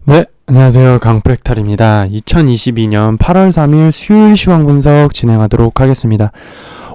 네, 안녕하세요. 강프랙탈입니다. 2022년 8월 3일 수요일 시황 분석 진행하도록 하겠습니다.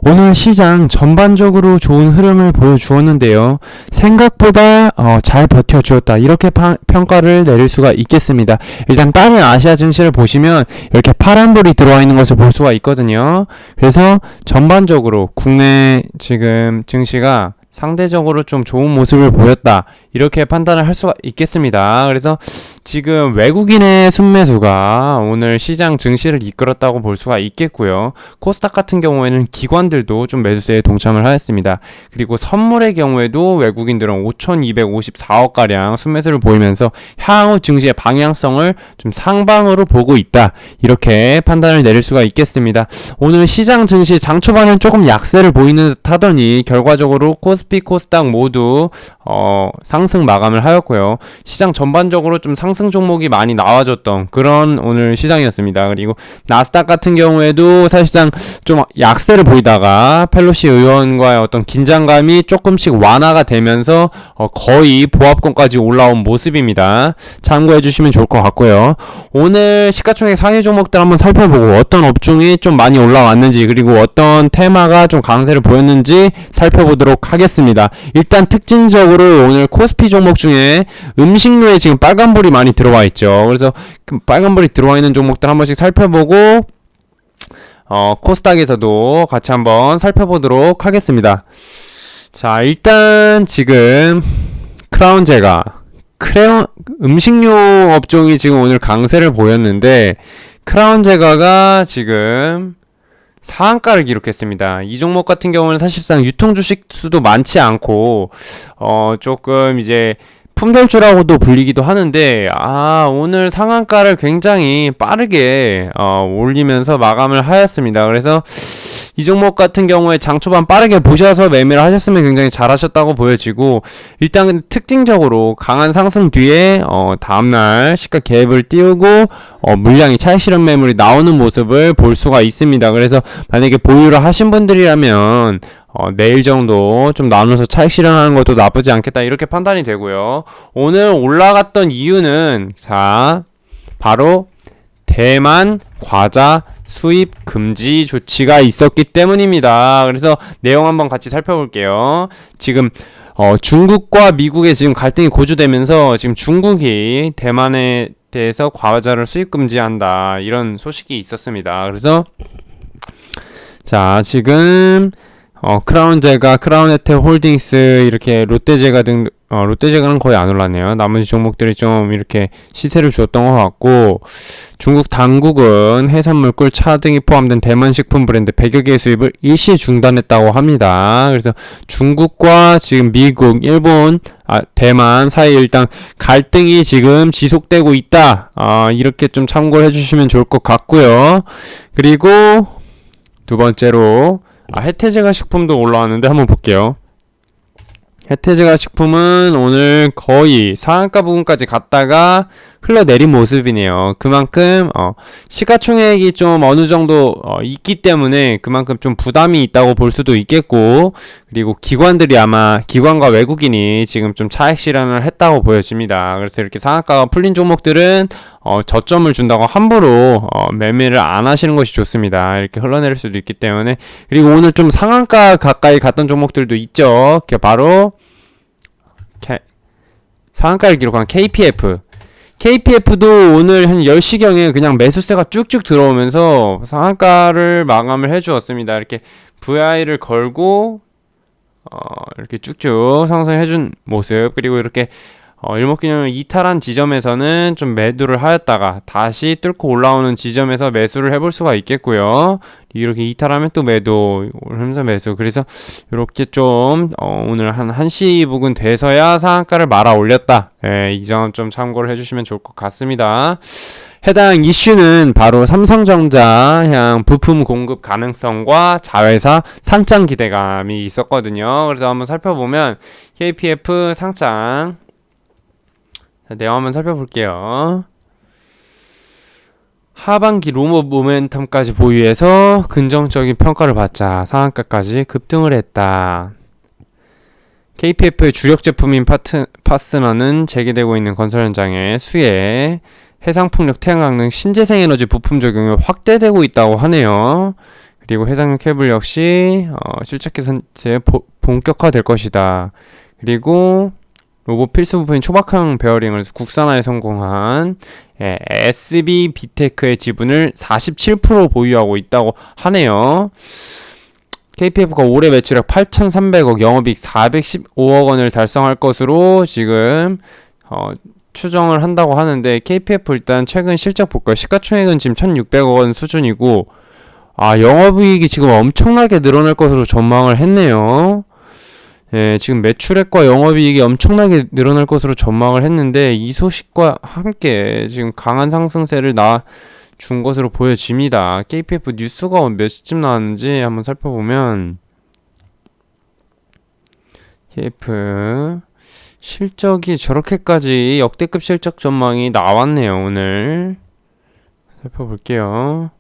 오늘 시장 전반적으로 좋은 흐름을 보여주었는데요. 생각보다 잘 버텨주었다. 이렇게 평가를 내릴 수가 있겠습니다. 일단 다른 아시아 증시를 보시면 이렇게 파란불이 들어와 있는 것을 볼 수가 있거든요. 그래서 전반적으로 국내 지금 증시가 상대적으로 좀 좋은 모습을 보였다. 이렇게 판단을 할 수가 있겠습니다. 그래서 지금 외국인의 순매수가 오늘 시장 증시를 이끌었다고 볼 수가 있겠고요. 코스닥 같은 경우에는 기관들도 좀 매수세에 동참을 하였습니다. 그리고 선물의 경우에도 외국인들은 5,254억가량 순매수를 보이면서 향후 증시의 방향성을 좀 상방으로 보고 있다. 이렇게 판단을 내릴 수가 있겠습니다. 오늘 시장 증시 장 초반은 조금 약세를 보이는 듯 하더니 결과적으로 코스피, 코스닥 모두 상승 마감을 하였고요. 시장 전반적으로 좀 상승 종목이 많이 나와줬던 그런 오늘 시장이었습니다. 그리고 나스닥 같은 경우에도 사실상 좀 약세를 보이다가 펠로시 의원과의 어떤 긴장감이 조금씩 완화가 되면서 거의 보합권까지 올라온 모습입니다. 참고해 주시면 좋을 것 같고요. 오늘 시가총액 상위 종목들 한번 살펴보고 어떤 업종이 좀 많이 올라왔는지 그리고 어떤 테마가 좀 강세를 보였는지 살펴보도록 하겠습니다. 일단 특징적으로 오늘 코스피 종목 중에 음식료에 지금 빨간불이 많이 들어와 있죠. 그래서 그 빨간불이 들어와 있는 종목들 한 번씩 살펴보고 코스닥에서도 같이 한번 살펴보도록 하겠습니다. 자, 일단 지금 음식료 업종이 지금 오늘 강세를 보였는데 크라운제가가 지금 상한가를 기록했습니다. 이 종목 같은 경우는 사실상 유통 주식 수도 많지 않고 조금 이제 품절주라고도 불리기도 하는데 오늘 상한가를 굉장히 빠르게 올리면서 마감을 하였습니다. 그래서 이 종목 같은 경우에 장초반 빠르게 보셔서 매매를 하셨으면 굉장히 잘하셨다고 보여지고, 일단 특징적으로 강한 상승 뒤에 다음날 시가 갭을 띄우고 물량이 차익 실현 매물이 나오는 모습을 볼 수가 있습니다. 그래서 만약에 보유를 하신 분들이라면 내일 정도 좀 나눠서 차익 실현하는 것도 나쁘지 않겠다, 이렇게 판단이 되고요. 오늘 올라갔던 이유는 바로 대만 과자 수입 금지 조치가 있었기 때문입니다. 그래서 내용 한번 같이 살펴볼게요. 지금 중국과 미국의 지금 갈등이 고조되면서 지금 중국이 대만에 대해서 과자를 수입 금지한다, 이런 소식이 있었습니다. 그래서 지금 크라운제가, 크라운에텍홀딩스, 이렇게 롯데제가 등 롯데제가는 거의 안 올랐네요. 나머지 종목들이 좀 이렇게 시세를 주었던 것 같고, 중국 당국은 해산물, 꿀, 차 등이 포함된 대만 식품 브랜드 100여 개의 수입을 일시 중단했다고 합니다. 그래서 중국과 지금 미국, 일본, 대만 사이 일단 갈등이 지금 지속되고 있다. 이렇게 좀 참고를 해주시면 좋을 것 같고요. 그리고 두 번째로 혜태제가 식품도 올라왔는데 한번 볼게요. 혜태제가 식품은 오늘 거의 상한가 부분까지 갔다가 흘러내린 모습이네요. 그만큼 시가총액이 좀 어느 정도 있기 때문에 그만큼 좀 부담이 있다고 볼 수도 있겠고, 그리고 기관들이 아마 기관과 외국인이 지금 좀 차익 실현을 했다고 보여집니다. 그래서 이렇게 상한가가 풀린 종목들은 저점을 준다고 함부로 매매를 안 하시는 것이 좋습니다. 이렇게 흘러내릴 수도 있기 때문에. 그리고 오늘 좀 상한가 가까이 갔던 종목들도 있죠. 바로 상한가를 기록한 KPF도 오늘 한 10시경에 그냥 매수세가 쭉쭉 들어오면서 상한가를 마감을 해주었습니다. 이렇게 VI를 걸고 이렇게 쭉쭉 상승해준 모습, 그리고 이렇게 일목균형을 이탈한 지점에서는 좀 매도를 하였다가 다시 뚫고 올라오는 지점에서 매수를 해볼 수가 있겠고요. 이렇게 이탈하면 또 매도, 하면서 매수. 그래서 이렇게 좀 오늘 한 1시 부근 돼서야 상한가를 말아 올렸다. 이 점 좀 참고를 해주시면 좋을 것 같습니다. 해당 이슈는 바로 삼성전자 향 부품 공급 가능성과 자회사 상장 기대감이 있었거든요. 그래서 한번 살펴보면 KPF 상장 내용 한번 살펴볼게요. 하반기 로모 모멘텀까지 보유해서 긍정적인 평가를 받자 상한가까지 급등을 했다. KPF의 주력 제품인 파스너는 재개되고 있는 건설 현장의 수혜, 해상풍력, 태양광 등 신재생에너지 부품 적용이 확대되고 있다고 하네요. 그리고 해상용 케이블 역시 실적 개선 본격화될 것이다. 그리고 로봇 필수 부품인 초박형 베어링을 국산화에 성공한 SB 비테크의 지분을 47% 보유하고 있다고 하네요. KPF가 올해 매출액 8,300억, 영업이익 415억 원을 달성할 것으로 지금 추정을 한다고 하는데, KPF 일단 최근 실적 볼까요? 시가총액은 지금 1,600억 원 수준이고, 영업이익이 지금 엄청나게 늘어날 것으로 전망을 했네요. 예, 지금 매출액과 영업이익이 엄청나게 늘어날 것으로 전망을 했는데, 이 소식과 함께 지금 강한 상승세를 준 것으로 보여집니다. KPF 뉴스가 몇 시쯤 나왔는지 한번 살펴보면, KPF 실적이 저렇게까지 역대급 실적 전망이 나왔네요. 오늘 살펴볼게요.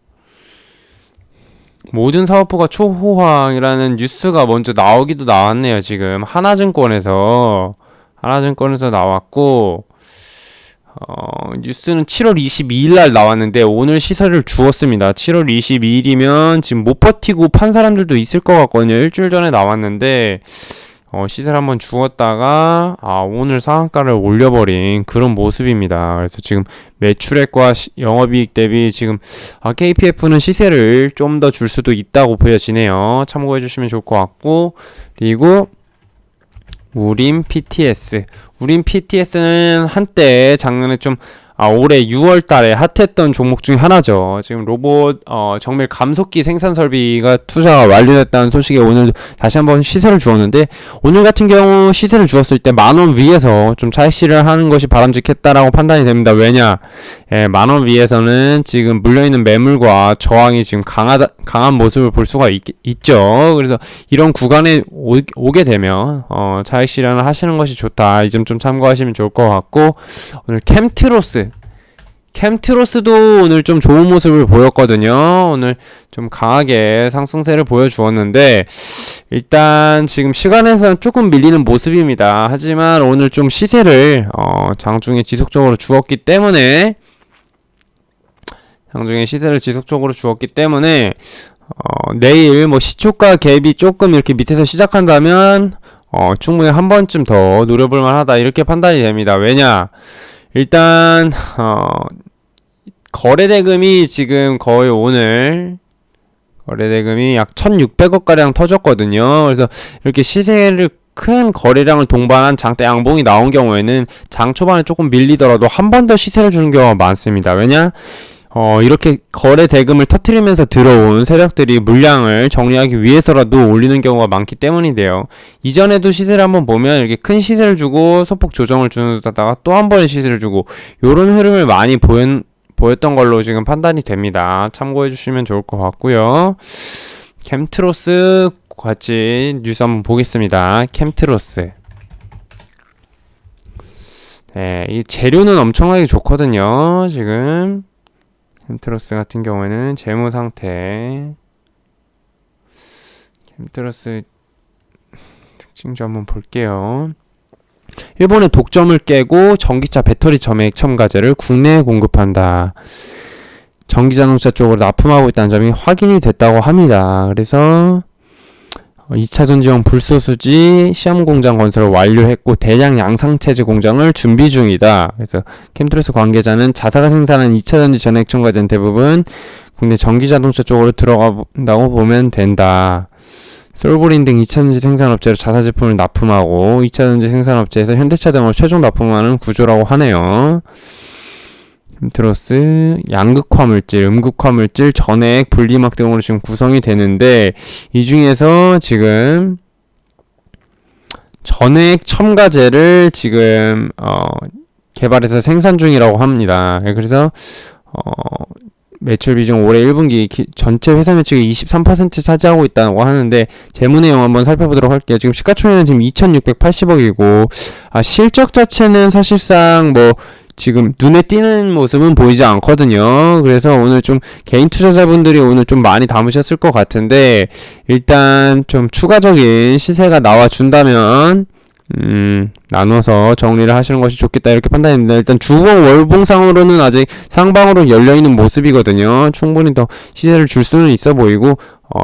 모든 사업부가 초호황이라는 뉴스가 먼저 나오기도 나왔네요. 지금 하나증권에서 나왔고, 뉴스는 7월 22일 날 나왔는데 오늘 시세를 주었습니다. 7월 22일이면 지금 못 버티고 판 사람들도 있을 것 같거든요. 일주일 전에 나왔는데 시세를 한번 주었다가 오늘 상한가를 올려버린 그런 모습입니다. 그래서 지금 매출액과 영업이익 대비 지금 KPF는 시세를 좀 더 줄 수도 있다고 보여지네요. 참고해 주시면 좋을 것 같고, 그리고 우림 PTS는 한때 작년에 좀 올해 6월 달에 핫했던 종목 중에 하나죠. 지금 로봇 정밀 감속기 생산 설비가 투자가 완료됐다는 소식에 오늘 다시 한번 시세를 주었는데, 오늘 같은 경우 시세를 주었을 때 10,000원 위에서 좀 차익 실현을 하는 것이 바람직했다라고 판단이 됩니다. 왜냐? 10,000원 위에서는 지금 물려있는 매물과 저항이 지금 강한 모습을 볼 수가 있죠. 그래서 이런 구간에 오게 되면 차익 실현을 하시는 것이 좋다. 이 점 좀 참고하시면 좋을 것 같고, 오늘 캠트로스도 오늘 좀 좋은 모습을 보였거든요. 오늘 좀 강하게 상승세를 보여주었는데, 일단 지금 시간에서는 조금 밀리는 모습입니다. 하지만 오늘 좀 시세를 장중에 지속적으로 주었기 때문에 내일 시초가 갭이 조금 이렇게 밑에서 시작한다면 충분히 한 번쯤 더 노려볼 만하다, 이렇게 판단이 됩니다. 왜냐? 일단 거래대금이 지금 거의 오늘 거래대금이 약 1,600억 가량 터졌거든요. 그래서 이렇게 시세를 큰 거래량을 동반한 장대 양봉이 나온 경우에는 장 초반에 조금 밀리더라도 한 번 더 시세를 주는 경우가 많습니다. 왜냐? 이렇게 거래 대금을 터트리면서 들어온 세력들이 물량을 정리하기 위해서라도 올리는 경우가 많기 때문인데요. 이전에도 시세를 한번 보면 이렇게 큰 시세를 주고 소폭 조정을 주다가 또 한 번의 시세를 주고, 요런 흐름을 많이 보였던 걸로 지금 판단이 됩니다. 참고해 주시면 좋을 것 같고요. 캠트로스 같이 뉴스 한번 보겠습니다. 캠트로스. 네, 이 재료는 엄청나게 좋거든요. 지금 캠트로스 같은 경우에는 재무 상태, 캠트로스 특징 좀 한번 볼게요. 일본의 독점을 깨고 전기차 배터리 점액 첨가제를 국내에 공급한다. 전기자동차 쪽으로 납품하고 있다는 점이 확인이 됐다고 합니다. 그래서 2차 전지용 불소수지 시험 공장 건설을 완료했고 대량 양상체제 공장을 준비 중이다. 그래서 캠트로스 관계자는 자사가 생산한 2차 전지 전액 첨가제는 대부분 국내 전기자동차 쪽으로 들어간다고 보면 된다. 솔브린 등 2차 전지 생산업체로 자사 제품을 납품하고 2차 전지 생산업체에서 현대차 등으로 최종 납품하는 구조라고 하네요. 캠트로스 양극화물질, 음극화물질, 전액, 분리막 등으로 지금 구성이 되는데, 이 중에서 지금 전액 첨가제를 지금 개발해서 생산 중이라고 합니다. 그래서 매출 비중 올해 1분기 전체 회사 매출이 23% 차지하고 있다고 하는데, 재무 내용 한번 살펴보도록 할게요. 지금 시가총액은 지금 2,680억이고 실적 자체는 사실상 지금 눈에 띄는 모습은 보이지 않거든요. 그래서 오늘 좀 개인 투자자분들이 오늘 좀 많이 담으셨을 것 같은데, 일단 좀 추가적인 시세가 나와준다면 나눠서 정리를 하시는 것이 좋겠다 이렇게 판단했는데, 일단 주봉 월봉상으로는 아직 상방으로 열려있는 모습이거든요. 충분히 더 시세를 줄 수는 있어 보이고,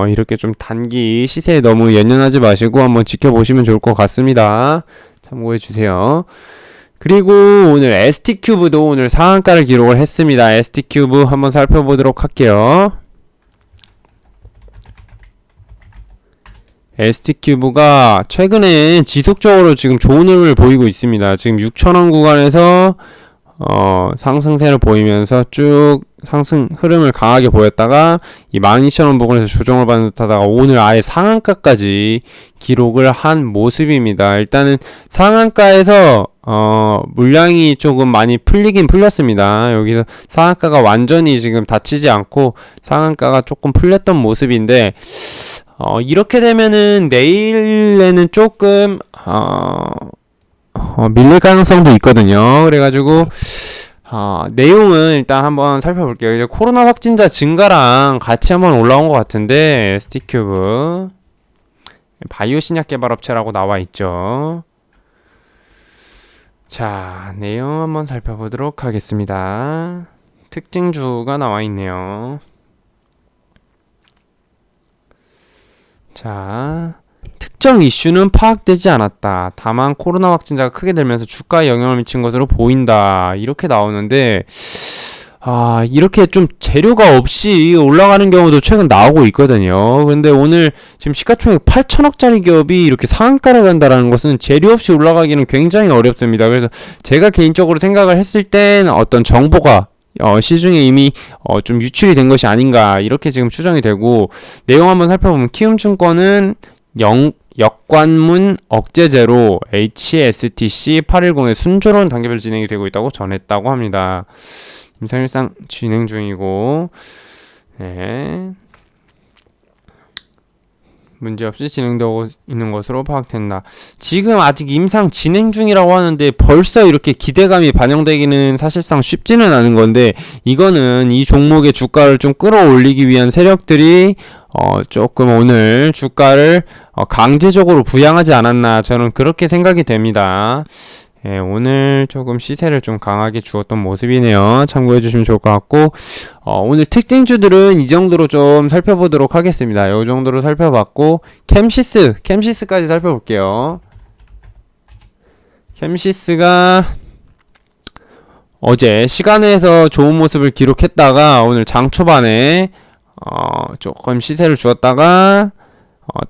이렇게 좀 단기 시세에 너무 연연하지 마시고 한번 지켜보시면 좋을 것 같습니다. 참고해 주세요. 그리고 오늘 ST큐브도 오늘 상한가를 기록을 했습니다. ST큐브 한번 살펴보도록 할게요. ST큐브가 최근에 지속적으로 지금 좋은 흐름을 보이고 있습니다. 지금 6,000원 구간에서 상승세를 보이면서 쭉 상승 흐름을 강하게 보였다가 이 12,000원 부근에서 조정을 받는 듯하다가 오늘 아예 상한가까지 기록을 한 모습입니다. 일단은 상한가에서 물량이 조금 많이 풀리긴 풀렸습니다. 여기서 상한가가 완전히 지금 닫히지 않고 상한가가 조금 풀렸던 모습인데, 이렇게 되면은 내일에는 조금 밀릴 가능성도 있거든요. 그래가지고 내용은 일단 한번 살펴볼게요. 이제 코로나 확진자 증가랑 같이 한번 올라온 것 같은데, ST큐브 바이오 신약 개발 업체라고 나와 있죠. 자, 내용 한번 살펴보도록 하겠습니다. 특징주가 나와 있네요. 자, 특정 이슈는 파악되지 않았다. 다만 코로나 확진자가 크게 늘면서 주가에 영향을 미친 것으로 보인다. 이렇게 나오는데, 이렇게 좀 재료가 없이 올라가는 경우도 최근 나오고 있거든요. 근데 오늘 지금 시가총액 8천억짜리 기업이 이렇게 상한가를 간다라는 것은 재료 없이 올라가기는 굉장히 어렵습니다. 그래서 제가 개인적으로 생각을 했을 땐 어떤 정보가 시중에 이미 좀 유출이 된 것이 아닌가 이렇게 지금 추정이 되고, 내용 한번 살펴보면 키움증권은 역관문 억제제로 HSTC 810의 순조로운 단계별 진행이 되고 있다고 전했다고 합니다. 임상일상 진행 중이고, 네, 문제없이 진행되고 있는 것으로 파악된다. 지금 아직 임상 진행 중이라고 하는데 벌써 이렇게 기대감이 반영되기는 사실상 쉽지는 않은 건데, 이거는 이 종목의 주가를 좀 끌어올리기 위한 세력들이 조금 오늘 주가를 강제적으로 부양하지 않았나, 저는 그렇게 생각이 됩니다. 예, 오늘 조금 시세를 좀 강하게 주었던 모습이네요. 참고해 주시면 좋을 것 같고, 오늘 특징주들은 이 정도로 좀 살펴보도록 하겠습니다. 이 정도로 살펴봤고, 캠시스까지 살펴볼게요. 캠시스가 어제 시간에서 좋은 모습을 기록했다가 오늘 장 초반에 조금 시세를 주었다가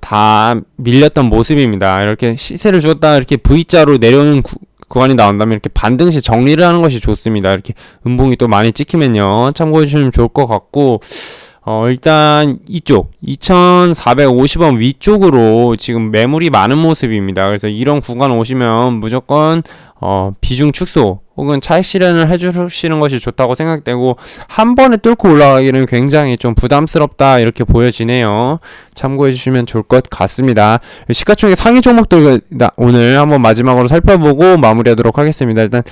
다 밀렸던 모습입니다. 이렇게 시세를 주었다가 이렇게 V자로 내려오는 구간이 나온다면 이렇게 반등시 정리를 하는 것이 좋습니다. 이렇게 음봉이 또 많이 찍히면요, 참고해 주시면 좋을 것 같고, 일단 이쪽 2450원 위쪽으로 지금 매물이 많은 모습입니다. 그래서 이런 구간 오시면 무조건 비중 축소 혹은 차익 실현을 해주시는 것이 좋다고 생각되고, 한 번에 뚫고 올라가기는 굉장히 좀 부담스럽다 이렇게 보여지네요. 참고해 주시면 좋을 것 같습니다. 시가총액 상위 종목들 오늘 한번 마지막으로 살펴보고 마무리하도록 하겠습니다. 일단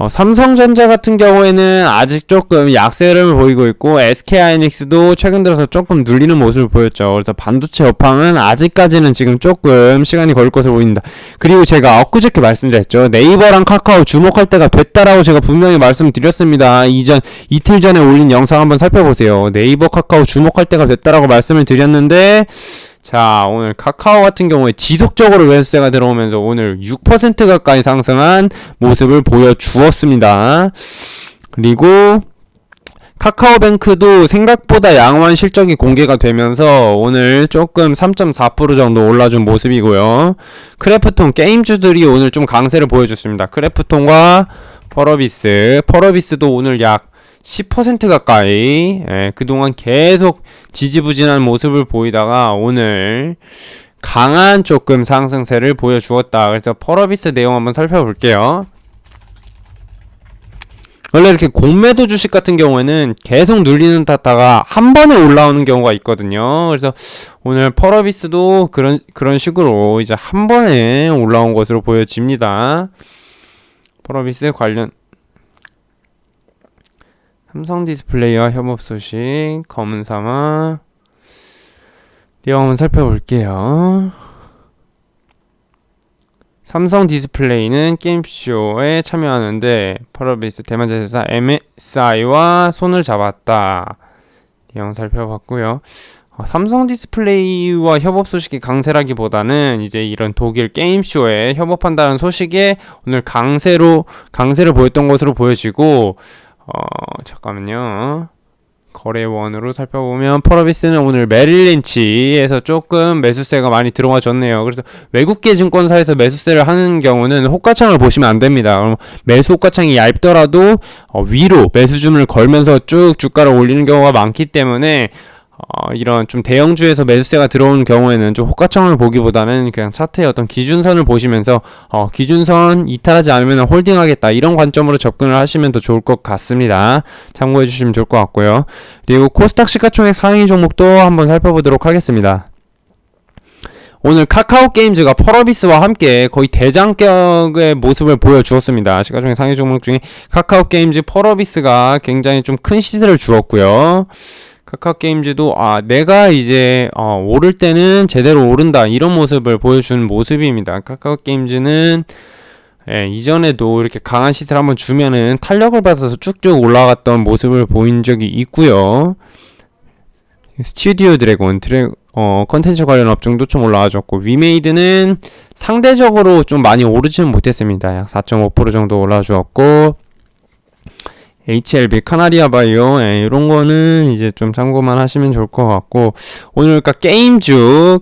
삼성전자 같은 경우에는 아직 조금 약세 흐름을 보이고 있고, SK하이닉스도 최근 들어서 조금 눌리는 모습을 보였죠. 그래서 반도체 업황은 아직까지는 지금 조금 시간이 걸릴 것으로 보인다. 그리고 제가 엊그저께 말씀드렸죠. 네이버랑 카카오 주목할 때가 됐다라고 제가 분명히 말씀드렸습니다. 이틀 전에 올린 영상 한번 살펴보세요. 네이버 카카오 주목할 때가 됐다라고 말씀을 드렸는데, 자, 오늘 카카오 같은 경우에 지속적으로 매수세가 들어오면서 오늘 6% 가까이 상승한 모습을 보여주었습니다. 그리고 카카오뱅크도 생각보다 양호한 실적이 공개가 되면서 오늘 조금 3.4% 정도 올라준 모습이고요. 크래프톤 게임주들이 오늘 좀 강세를 보여줬습니다. 크래프톤과 퍼러비스도 오늘 약 10% 가까이, 그동안 계속 지지부진한 모습을 보이다가 오늘 강한 조금 상승세를 보여주었다. 그래서 퍼러비스 내용 한번 살펴볼게요. 원래 이렇게 공매도 주식 같은 경우에는 계속 눌리는 탔다가 한 번에 올라오는 경우가 있거든요. 그래서 오늘 퍼러비스도 그런 식으로 이제 한 번에 올라온 것으로 보여집니다. 퍼러비스 관련 삼성디스플레이와 협업 소식, 검은사마 내용 한번 살펴볼게요. 삼성 디스플레이는 게임쇼에 참여하는데 펄어비스 대만제조사 MSI와 손을 잡았다. 내용 살펴봤고요. 삼성 디스플레이와 협업 소식이 강세라기보다는 이제 이런 독일 게임쇼에 협업한다는 소식에 오늘 강세를 보였던 것으로 보여지고, 잠깐만요. 거래원으로 살펴보면 펄어비스는 오늘 메릴린치에서 조금 매수세가 많이 들어와줬네요. 그래서 외국계 증권사에서 매수세를 하는 경우는 호가창을 보시면 안 됩니다. 그럼 매수 호가창이 얇더라도 위로 매수주문을 걸면서 쭉 주가를 올리는 경우가 많기 때문에 이런 좀 대형주에서 매수세가 들어오는 경우에는 좀 호가창을 보기보다는 그냥 차트의 어떤 기준선을 보시면서 기준선 이탈하지 않으면 홀딩하겠다, 이런 관점으로 접근을 하시면 더 좋을 것 같습니다. 참고해 주시면 좋을 것 같고요. 그리고 코스닥 시가총액 상위 종목도 한번 살펴보도록 하겠습니다. 오늘 카카오게임즈가 펄어비스와 함께 거의 대장격의 모습을 보여주었습니다. 시가총액 상위 종목 중에 카카오게임즈, 펄어비스가 굉장히 좀 큰 시세를 주었고요. 카카오게임즈도 내가 이제 오를 때는 제대로 오른다, 이런 모습을 보여주는 모습입니다. 카카오게임즈는 이전에도 이렇게 강한 시세를 한번 주면은 탄력을 받아서 쭉쭉 올라갔던 모습을 보인 적이 있고요. 스튜디오 드래곤 컨텐츠 관련 업종도 좀 올라와줬고, 위메이드는 상대적으로 좀 많이 오르지는 못했습니다. 약 4.5% 정도 올라주었고, HLB, 카나리아 바이오, 이런 거는 이제 좀 참고만 하시면 좋을 것 같고, 오늘 그러니까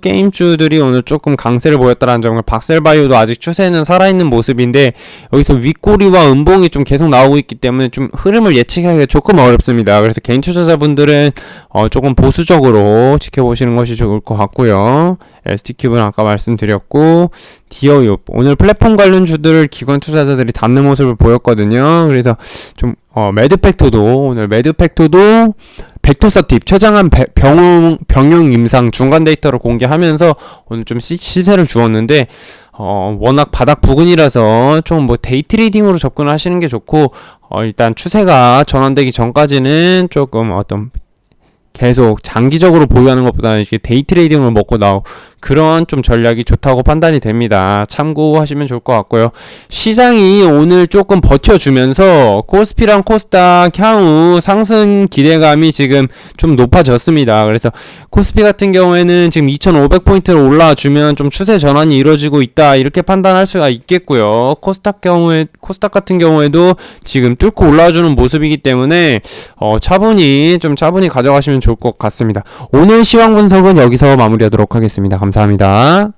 게임주들이 오늘 조금 강세를 보였다는 점을, 박셀 바이오도 아직 추세는 살아있는 모습인데, 여기서 윗꼬리와 음봉이 좀 계속 나오고 있기 때문에 좀 흐름을 예측하기가 조금 어렵습니다. 그래서 개인 투자자분들은 조금 보수적으로 지켜보시는 것이 좋을 것 같고요. ST큐브는 아까 말씀드렸고, 디어유업, 오늘 플랫폼 관련주들을 기관 투자자들이 담는 모습을 보였거든요. 그래서 좀 오늘 매드팩토도 벡토서팁 최장한 병용 임상 중간 데이터를 공개하면서 오늘 좀 시세를 주었는데, 워낙 바닥 부근이라서 좀 데이트레이딩으로 접근을 하시는 게 좋고, 일단 추세가 전환되기 전까지는 조금 계속 장기적으로 보유하는 것보다는 이렇게 데이 트레이딩을 먹고 나오 그런 좀 전략이 좋다고 판단이 됩니다. 참고하시면 좋을 것 같고요. 시장이 오늘 조금 버텨주면서 코스피랑 코스닥 향후 상승 기대감이 지금 좀 높아졌습니다. 그래서 코스피 같은 경우에는 지금 2,500포인트를 올라주면 좀 추세 전환이 이루어지고 있다, 이렇게 판단할 수가 있겠고요. 코스닥 같은 경우에도 지금 뚫고 올라와주는 모습이기 때문에 차분히 가져가시면 좋을 것 같습니다. 오늘 시황 분석은 여기서 마무리하도록 하겠습니다. 감사합니다.